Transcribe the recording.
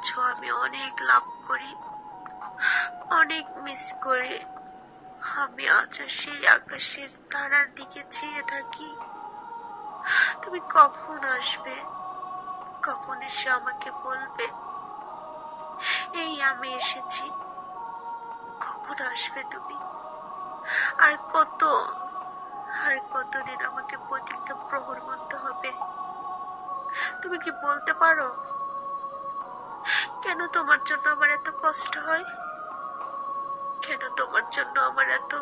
আছো আমি অনেক লাভ করি, অনেক মিস করি। আমি আছো সেই আকাশের তারার দিকে চেয়ে থাকি। তুমি কখন আসবে, কখন এসে আমাকে বলবে এই আমি এসেছি? কখন আসবে তুমি? আর কতদিন আমাকে প্রতিজ্ঞা প্রহর গুনতে হবে? তুমি কি বলতে পারো কেন তোমার জন্য আমার এত কষ্ট হয়? কেন তোমার জন্য আমার এত